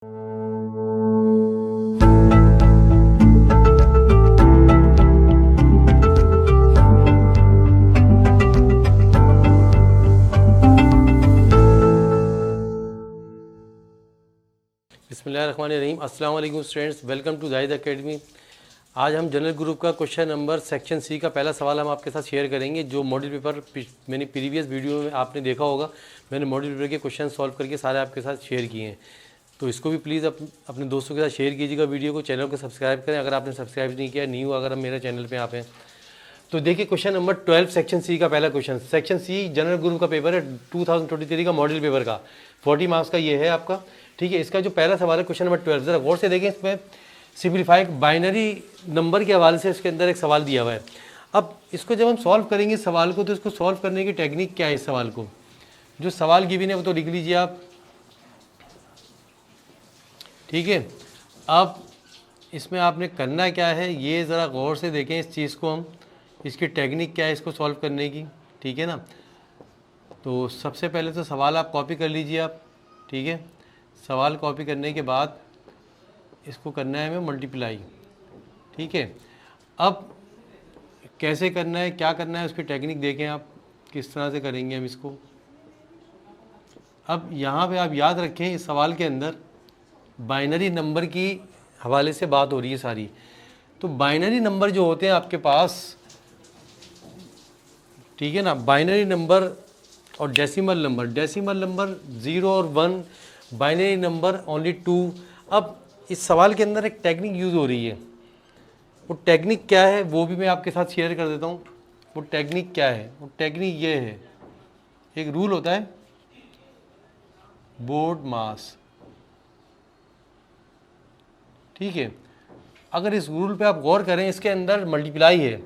बिस्मिल्लाहिर्रहमानिर्रहीम। अस्सलाम वालेकुम students, welcome to Zahid academy. आज हम जनरल ग्रुप का क्वेश्चन नंबर सेक्शन सी का पहला सवाल हम आपके साथ शेयर करेंगे। जो मॉडल पेपर मैंने प्रीवियस वीडियो में आपने देखा होगा, मैंने मॉडल पेपर के क्वेश्चन सॉल्व करके सारे आपके साथ शेयर किए हैं। तो इसको भी प्लीज़ अपने दोस्तों के साथ शेयर कीजिएगा वीडियो को। चैनल को सब्सक्राइब करें अगर आपने सब्सक्राइब नहीं किया, न्यू अगर हम मेरे चैनल पर आप हैं। तो देखिए क्वेश्चन नंबर 12 सेक्शन सी का पहला question. Section C general group का पेपर है 2023 का मॉडल पेपर का, 40 मार्क्स का ये है आपका। ठीक है, इसका जो पहला सवाल है क्वेश्चन नंबर 12, ज़रा गौर से देखें। इसमें सिंप्लीफाइड बाइनरी नंबर के हवाले से इसके अंदर एक सवाल दिया हुआ है। अब इसको जब हम सॉल्व करेंगे सवाल को, तो इसको सॉल्व करने की टेक्निक क्या है। इस सवाल को जो सवाल गिवन है वो तो लिख लीजिए आप। ठीक है, अब इसमें आपने करना क्या है ये ज़रा गौर से देखें इस चीज़ को। हम इसकी टेक्निक क्या है इसको सॉल्व करने की, ठीक है ना। तो सबसे पहले तो सवाल आप कॉपी कर लीजिए आप। ठीक है, सवाल कॉपी करने के बाद इसको करना है हमें मल्टीप्लाई। ठीक है, अब कैसे करना है क्या करना है उसकी टेक्निक देखें आप किस तरह से करेंगे हम इसको। अब यहाँ पे आप याद रखें इस सवाल के अंदर बाइनरी नंबर की हवाले से बात हो रही है सारी। तो बाइनरी नंबर जो होते हैं आपके पास, ठीक है ना, बाइनरी नंबर और डेसिमल नंबर 0 और 1, बाइनरी नंबर ओनली 2। अब इस सवाल के अंदर एक टेक्निक यूज़ हो रही है, वो टेक्निक क्या है वो भी मैं आपके साथ शेयर कर देता हूँ। वो टेक्निक क्या है, वो टेक्निक ये है, एक रूल होता है बोर्ड मास। ठीक है, अगर इस रूल पे आप गौर करें, इसके अंदर मल्टीप्लाई है,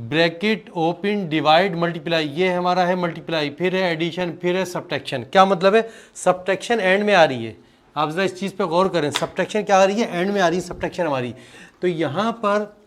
ब्रैकेट ओपन डिवाइड मल्टीप्लाई, ये हमारा है मल्टीप्लाई, फिर है एडिशन, फिर है सब्ट्रैक्शन। क्या मतलब है, सब्ट्रैक्शन एंड में आ रही है। आप जरा इस चीज़ पे गौर करें, सब्ट्रैक्शन क्या आ रही है, एंड में आ रही है सब्ट्रैक्शन हमारी। तो यहाँ पर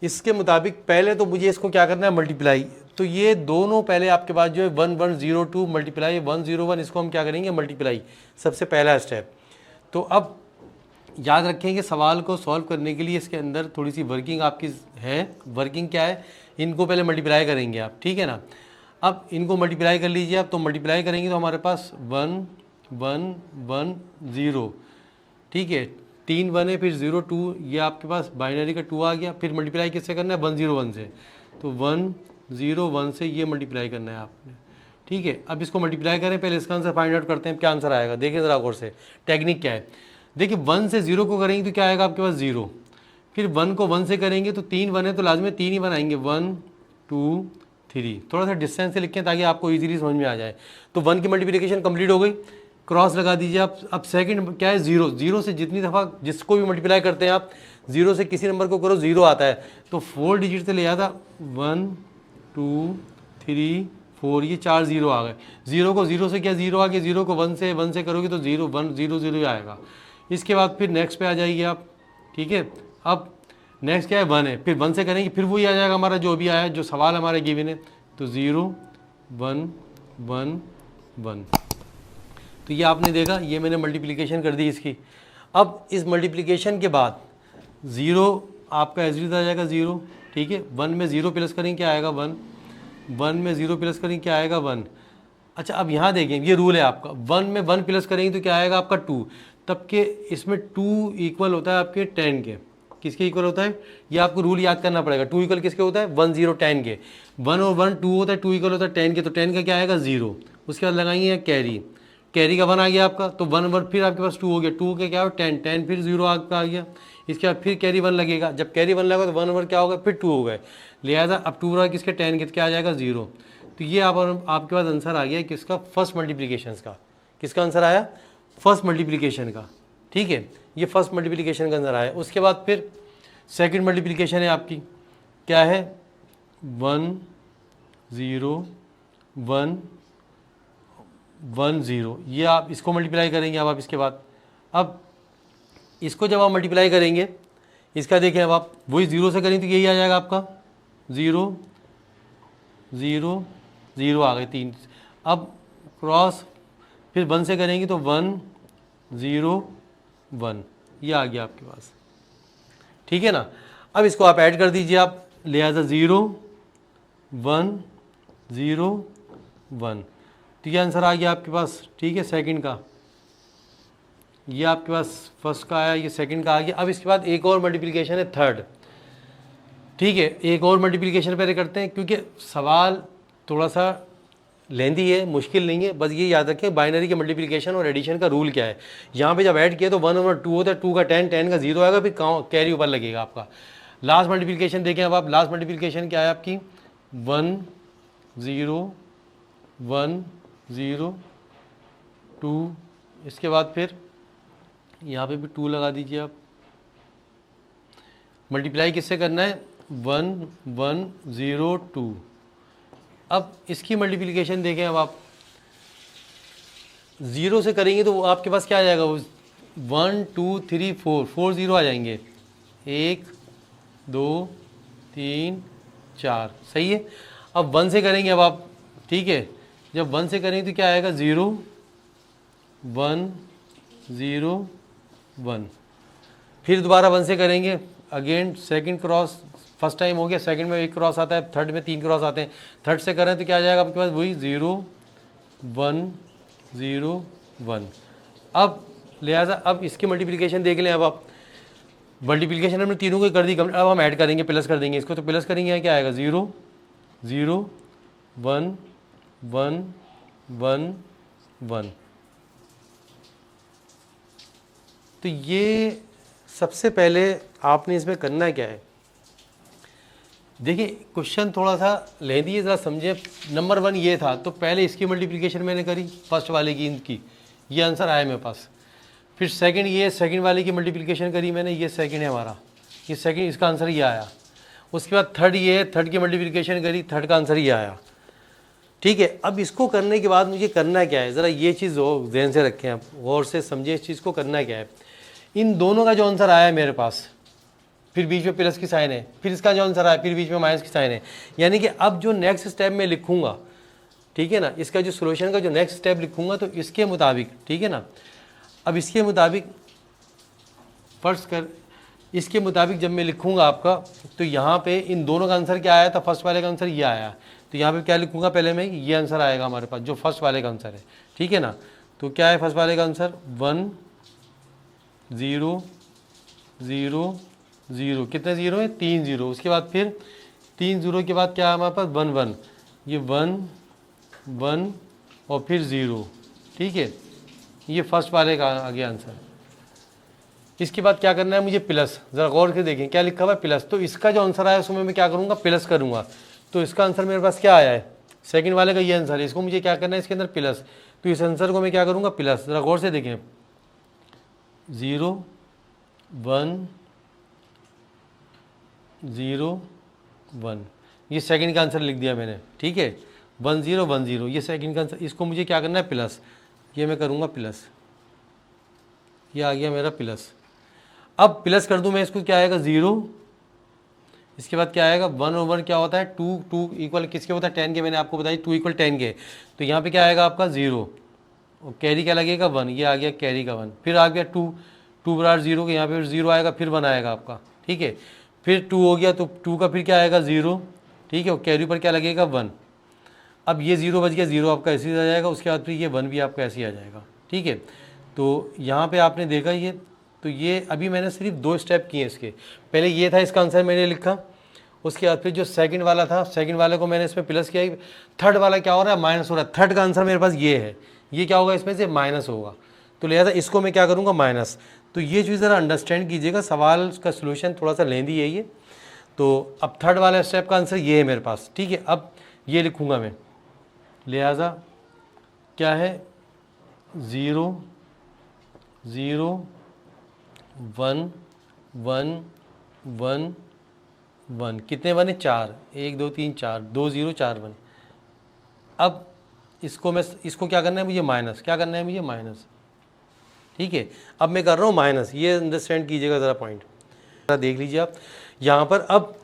इसके मुताबिक पहले तो मुझे इसको क्या करना है, मल्टीप्लाई। तो ये दोनों पहले आपके पास जो है 1102 मल्टीप्लाई 101, इसको हम क्या करेंगे, मल्टीप्लाई, सबसे पहला स्टेप। तो अब याद रखें कि सवाल को सॉल्व करने के लिए इसके अंदर थोड़ी सी वर्किंग आपकी है। वर्किंग क्या है, इनको पहले मल्टीप्लाई करेंगे आप, ठीक है ना। अब इनको मल्टीप्लाई कर लीजिए आप। तो मल्टीप्लाई करेंगे तो हमारे पास 1 1 1 0, ठीक है, 3 1 है, फिर 0 2, ये आपके पास बाइनरी का 2 आ गया। फिर मल्टीप्लाई किससे करना है, 101 से। तो 101 से ये मल्टीप्लाई करना है आपने। ठीक है, अब इसको मल्टीप्लाई करें, पहले इसका आंसर फाइंड आउट करते हैं क्या आंसर आएगा। देखिए ज़रा गौर से टेक्निक क्या है। देखिए 1 से 0 को करेंगे तो क्या आएगा आपके पास 0, फिर 1 को 1 से करेंगे तो 3 1 है तो लाजमी 3 ही 1 आएंगे, 1 2 3। थोड़ा सा डिस्टेंस से लिखें ताकि आपको इजीली समझ में आ जाए। तो 1 की मल्टीप्लिकेशन कंप्लीट हो गई, क्रॉस लगा दीजिए आप। अब सेकंड क्या है, 0। 0 से जितनी दफ़ा जिसको भी मल्टीप्लाई करते हैं आप, 0 से किसी नंबर को करो 0 आता है, तो 4 डिजिट से ले आता, 1 2 3 4, ये 4 0 आ गए। 0 को 0 से क्या 0 आ गया, 0 को 1 से करोगे तो 0 1 0 0 आएगा। इसके बाद फिर नेक्स्ट पे आ जाइए आप। ठीक है, अब नेक्स्ट क्या है, 1 है, फिर 1 से करेंगे फिर वही आ जाएगा हमारा जो भी आया है, जो सवाल हमारे गिवन है। तो 0 1 1 1। तो ये आपने देखा, ये मैंने मल्टीप्लिकेशन कर दी इसकी। अब इस मल्टीप्लिकेशन के बाद 0 आपका एज आ जाएगा 0। ठीक है, 1 में 0 प्लस करेंगे क्या आएगा, 1 1 में 0 प्लस करेंगे क्या आएगा, 1। अच्छा, अब यहाँ देखें ये रूल है आपका, 1 में 1 प्लस करेंगे तो क्या आएगा आपका 2। तब के इसमें 2 इक्वल होता है आपके 10 के। किसके इक्वल होता है, ये आपको रूल याद करना पड़ेगा। 2 इक्वल किसके होता है, 1 0 10 के। 1 और 1 2 होता है, 2 इक्वल होता है 10 के। तो 10 का क्या आएगा, 0। उसके बाद लगाएंगे कैरी, कैरी का 1 आ गया आपका, तो 1 1 फिर आपके पास 2 हो गया, 2 के क्या हो 10 10, फिर 0 आपका आ गया। इसके बाद फिर कैरी 1 लगेगा, जब कैरी 1 लगा तो 1 1 क्या होगा, फिर 2 हो गए। लिहाजा अब 2 रहा किसके 10 के, क्या आ जाएगा 0। तो ये आपके पास आंसर आ गया किसका, फर्स्ट मल्टीप्लिकेशन का। किसका आंसर आया, फर्स्ट मल्टीप्लिकेशन का। ठीक है, ये फर्स्ट मल्टीप्लिकेशन का आंसर आया। उसके बाद फिर सेकंड मल्टीप्लिकेशन है आपकी, क्या है 1 0 1 1 0। ये आप इसको मल्टीप्लाई करेंगे। अब आप इसके बाद अब इसको जब आप मल्टीप्लाई करेंगे, इसका देखें अब आप वही 0 से करेंगे तो यही आ जाएगा आपका 0 0 0 आ गए 3। अब क्रॉस फिर 1 से करेंगे तो 1 0 1, ये आ गया आपके पास, ठीक है ना। अब इसको आप ऐड कर दीजिए आप, लिहाजा 0 1 0 1, तो ये आंसर आ गया आपके पास, ठीक है, सेकंड का। ये आपके पास फर्स्ट का आया, ये सेकंड का आ गया। अब इसके बाद एक और मल्टीप्लिकेशन है थर्ड, ठीक है। एक और मल्टीप्लिकेशन पहले करते हैं, क्योंकि सवाल थोड़ा सा लेंदी है, मुश्किल नहीं है। बस ये याद रखें बाइनरी के मल्टीप्लिकेशन और एडिशन का रूल क्या है। यहाँ पे जब ऐड किया तो 1 और 2 होता है, 2 का 10, 10 का 0 आएगा, फिर कैरी ऊपर लगेगा आपका। लास्ट मल्टीप्लिकेशन देखें अब आप, लास्ट मल्टीप्लिकेशन क्या है आपकी, 1 0 1 0 2, इसके बाद फिर यहाँ पे भी 2 लगा दीजिए आप। मल्टीप्लाई किससे करना है, 1 1 0 2। अब इसकी मल्टीप्लिकेशन देखें अब आप, 0 से करेंगे तो आपके पास क्या आ जाएगा, 1 2 3 4, 4 0 आ जाएंगे, 1 2 3 4, सही है। अब 1 से करेंगे अब आप, ठीक है, जब 1 से करेंगे तो क्या आएगा, 0 1 0 1, फिर दोबारा 1 से करेंगे, again second cross, first time हो गया, सेकंड में 1 क्रॉस आता है, थर्ड में 3 क्रॉस आते हैं। थर्ड से करें तो क्या आ जाएगा आपके पास, वही 0 1 0 1। अब लिहाजा अब इसकी मल्टीप्लिकेशन देख लें अब आप, मल्टीप्लिकेशन हमने तीनों को कर दी, अब हम ऐड करेंगे, प्लस कर देंगे इसको, तो प्लस करेंगे क्या आएगा, 0 0 1 1 1 1। तो ये सबसे पहले आपने इसमें करना क्या है, देखिए क्वेश्चन थोड़ा सा लेंदी है, ज़रा समझे। नंबर 1 ये था, तो पहले इसकी मल्टीप्लिकेशन मैंने करी, फर्स्ट वाले की, इनकी, ये आंसर आया मेरे पास। फिर सेकंड, ये सेकंड वाले की मल्टीप्लिकेशन करी मैंने, ये सेकंड है हमारा, ये सेकंड, इसका आंसर ये आया। उसके बाद थर्ड, ये थर्ड की मल्टीप्लिकेशन करी, थर्ड का आंसर ये आया, ठीक है। अब इसको करने के बाद मुझे करना क्या है, ज़रा ये चीज़ हो ध्यान से रखें आप, गौर से समझे इस चीज़ को, करना क्या है। इन दोनों का जो आंसर आया है मेरे पास, फिर बीच में प्लस की साइन है, फिर इसका जो आंसर आया फिर बीच में माइनस की साइन है, यानी कि अब जो नेक्स्ट स्टेप में लिखूंगा, ठीक है ना, इसका जो सोल्यूशन का जो नेक्स्ट स्टेप लिखूंगा, तो इसके मुताबिक, ठीक है ना, अब इसके मुताबिक फर्स्ट कर, इसके मुताबिक जब मैं लिखूंगा आपका, तो यहाँ पे इन दोनों का आंसर क्या आया था, फर्स्ट वाले का आंसर ये आया, तो यहाँ पे क्या लिखूंगा पहले मैं, ये आंसर आएगा हमारे पास जो फर्स्ट वाले का आंसर है, ठीक है ना। तो क्या है फर्स्ट वाले का आंसर, 1 0 0 0, कितने 0 है, 3 0। उसके बाद फिर 3 0 के बाद क्या है हमारे पास, 1 1, ये 1 1 और फिर 0, ठीक है, ये फर्स्ट वाले का आ गया आंसर। इसके बाद क्या करना है मुझे, प्लस, ज़रा गौर से देखें क्या लिखा हुआ है, प्लस। तो इसका जो आंसर आया उसमें मैं क्या करूँगा, प्लस करूँगा। तो इसका आंसर मेरे पास क्या आया है, सेकंड वाले का ये आंसर है, इसको मुझे क्या करना है, इसके अंदर प्लस। तो इस आंसर को मैं क्या करूँगा, प्लस। ज़रा गौर से देखें, 0 1 0 1, ये सेकंड का आंसर लिख दिया मैंने, ठीक है, 1 0 1 0, ये सेकंड का आंसर। इसको मुझे क्या करना है, प्लस, ये मैं करूँगा प्लस, ये आ गया मेरा प्लस। अब प्लस कर दूं मैं इसको, क्या आएगा, 0, इसके बाद क्या आएगा, 1 और 1 क्या होता है, 2, 2 इक्वल किसके होता है, 10 के, मैंने आपको बताया 2 इक्वल 10 के। तो यहाँ पे क्या आएगा आपका 0, और कैरी क्या लगेगा 1, ये आ गया कैरी का 1। फिर आ गया 2, 2 बराबर 0 के, यहाँ पे 0 आएगा, फिर 1 आएगा आपका, ठीक है। फिर 2 हो गया, तो 2 का फिर क्या आएगा 0, ठीक है, और कैरी पर क्या लगेगा 1। अब ये 0 बच गया, 0 आपका ऐसे ही आ जाएगा, उसके बाद फिर ये 1 भी आपका ऐसे ही आ जाएगा, ठीक है। तो यहाँ पे आपने देखा ये, तो ये अभी मैंने सिर्फ 2 स्टेप किए इसके। पहले ये था, इसका आंसर मैंने लिखा, उसके बाद फिर जो सेकंड वाला था, सेकंड वाले को मैंने इसमें प्लस किया। थर्ड वाला क्या हो रहा है, माइनस हो रहा है। थर्ड का आंसर मेरे पास ये है, ये क्या होगा, इसमें से माइनस होगा, तो लिहाजा इसको मैं क्या करूँगा, माइनस। तो ये चीज़ ज़रा अंडरस्टैंड कीजिएगा, सवाल का सोल्यूशन थोड़ा सा लेंदी है ये। तो अब थर्ड वाला स्टेप का आंसर ये है मेरे पास, ठीक है। अब ये लिखूँगा मैं, लिहाजा क्या है, 0 0 1 1 1 1, कितने 1 है, 4, 1 2 3 4, 2 0 4 1। अब इसको मैं, इसको क्या करना है मुझे, माइनस, क्या करना है मुझे, माइनस, ठीक है। अब मैं कर रहा हूँ माइनस, ये अंडरस्टैंड कीजिएगा ज़रा पॉइंट, ज़रा देख लीजिए आप यहाँ पर। अब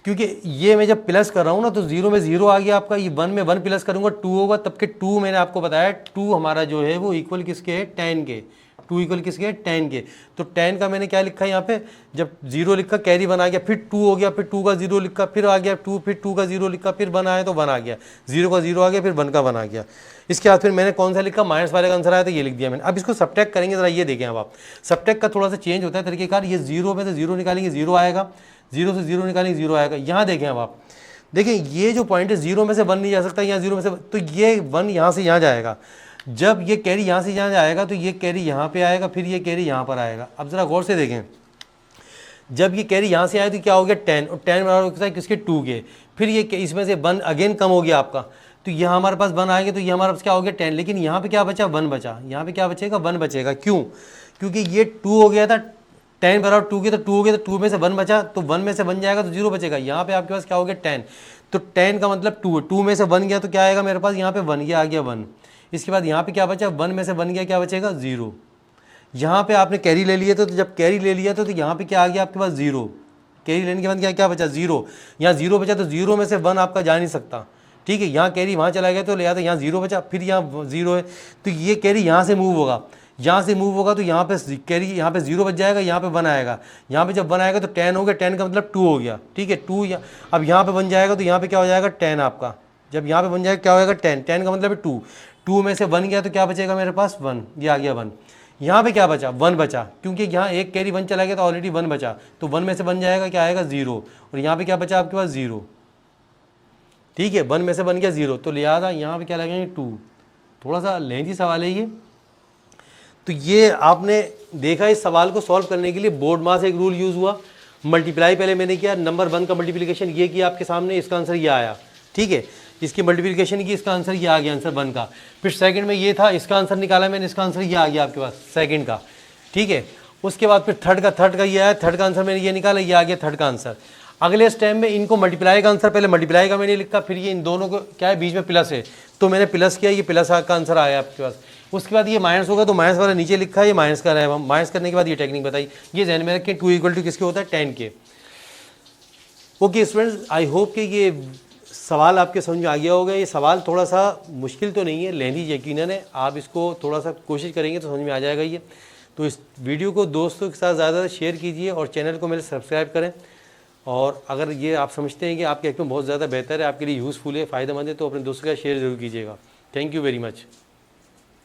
क्योंकि ये मैं जब प्लस कर रहा हूँ ना, तो 0 में 0 आ गया आपका, ये 1 में 1 प्लस करूँगा 2 होगा, तब के 2 मैंने आपको बताया 2 हमारा जो है वो इक्वल किसके है, 10 के। टू इक्वल किसके, 10 के। तो 10 का मैंने क्या लिखा यहाँ पे, जब 0 लिखा कैरी 1 आ गया, फिर 2 हो गया, फिर 2 का 0 लिखा, फिर आ गया 2, फिर 2 का 0 लिखा, फिर 1 आया तो 1 आ गया, 0 का 0 आ गया, फिर 1 का 1 आ गया। इसके बाद फिर मैंने कौन सा लिखा, माइनस वाले का आंसर आया तो ये लिख दिया मैंने। अब इसको सबट्रैक्ट करेंगे, जरा ये देखें अब आप, सबट्रैक्ट का थोड़ा सा चेंज होता है तरीकेकार। ये 0 में से 0 निकालेंगे 0 आएगा, 0 से 0 निकालेंगे 0 आएगा। यहाँ देखें अब आप, देखें ये जो पॉइंट है 0 में से 1 नहीं जा सकता, यहाँ 0 में से, तो ये 1 यहाँ से यहाँ जाएगा। जब ये कैरी यहाँ से यहाँ जाएगा तो ये कैरी यहाँ पे आएगा, फिर ये कैरी यहाँ पर आएगा। अब जरा गौर से देखें, जब ये कैरी यहाँ से आए तो क्या हो गया 10, और 10 बराबर होता है किसके, 2 के। फिर ये इसमें से 1 अगेन कम हो गया आपका, तो यहाँ हमारे पास 1 आएगा, तो ये हमारे पास क्या हो गया 10। लेकिन यहाँ पे क्या बचा, 1 बचा। यहाँ पे क्या बचेगा, 1 बचेगा। क्यों, क्योंकि ये 2 हो गया था, 10 बराबर 2 के, तो 2 हो गया, तो 2 में से 1 बचा, तो 1 में से 1 जाएगा तो 0 बचेगा। यहाँ पे आपके पास क्या हो गया 10, तो 10 का मतलब 2 है, 2 में से 1 गया तो क्या आएगा मेरे पास, यहाँ पे 1 गया, आ गया 1। इसके बाद यहाँ पे क्या बचा, 1 में से 1 गया, क्या बचेगा 0। यहाँ पे आपने कैरी ले लिया, तो जब कैरी ले लिया तो यहाँ पे क्या आ गया आपके पास 0। कैरी लेने के बाद क्या बचा 0, यहाँ 0 बचा, तो 0 में से 1 आपका जा नहीं सकता, ठीक है। यहाँ कैरी वहाँ चला गया तो ले आता, यहाँ 0 बचा, फिर यहाँ 0 है, तो ये कैरी यहाँ से मूव होगा, यहाँ से मूव होगा, तो यहाँ पे कैरी यहाँ पे 0 बच जाएगा, यहाँ पे 1 आएगा। यहाँ पे जब 1 आएगा तो 10 हो गया, 10 का मतलब 2 हो गया, ठीक है। 2 अब यहाँ पे बन जाएगा, तो यहाँ पे क्या हो जाएगा 10 आपका। जब यहाँ पे बन जाएगा क्या हो जाएगा 10, 10 का मतलब 2, 2 में से 1 गया तो क्या बचेगा मेरे पास 1, ये आ गया 1। यहाँ पे क्या बचा, 1 बचा, क्योंकि यहाँ एक कैरी 1 चला गया तो ऑलरेडी 1 बचा, तो 1 में से 1 जाएगा, क्या आएगा 0, और यहाँ पे क्या बचा आपके पास 0, ठीक है। 1 में से 1 गया 0, तो लिहाजा यहाँ पे क्या लगेंगे 2। थोड़ा सा लेंथी सवाल है ये। तो ये आपने देखा, इस सवाल को सॉल्व करने के लिए बोर्ड मास एक रूल यूज़ हुआ। मल्टीप्लाई पहले मैंने किया, नंबर 1 का मल्टीप्लिकेशन ये किया आपके सामने, इसका आंसर ये आया, ठीक है। इसकी मल्टीप्लिकेशन की, इसका आंसर ये आ गया, आंसर 1 का। फिर सेकंड में ये था, इसका आंसर निकाला मैंने, इसका आंसर ये आ गया आपके पास सेकंड का, ठीक है। उसके बाद फिर थर्ड का ये आया, थर्ड का आंसर मैंने ये निकाला, ये आ गया थर्ड का आंसर। अगले स्टेप में इनको मल्टीप्लाई का आंसर, पहले मल्टीप्लाई का मैंने लिखा, फिर ये इन दोनों को क्या है, बीच में प्लस है, तो मैंने प्लस किया, ये प्लस का आंसर आया आपके पास। उसके बाद ये माइनस होगा, तो माइनस वाला नीचे लिखा है, ये माइनस कर रहा है, माइनस करने के बाद ये टेक्निक बताई, ये ध्यान में रखें। 2 इक्वल टू किसके होता है, 10 के। ओके स्टूडेंट्स, आई होप कि ये सवाल आपके समझ में आ गया होगा। ये सवाल थोड़ा सा मुश्किल तो नहीं है, लेंथी यकीनन है, आप इसको थोड़ा सा कोशिश करेंगे तो समझ में आ जाएगा ये। तो इस वीडियो को दोस्तों के साथ ज़्यादा शेयर कीजिए, और चैनल को मेरे सब्सक्राइब करें। और अगर ये आप समझते हैं कि आपके एक में बहुत ज़्यादा बेहतर है, आपके लिए यूज़फुल है, फ़ायदेमंद है, तो अपने दोस्तों के साथ शेयर ज़रूर कीजिएगा। Thank you very much.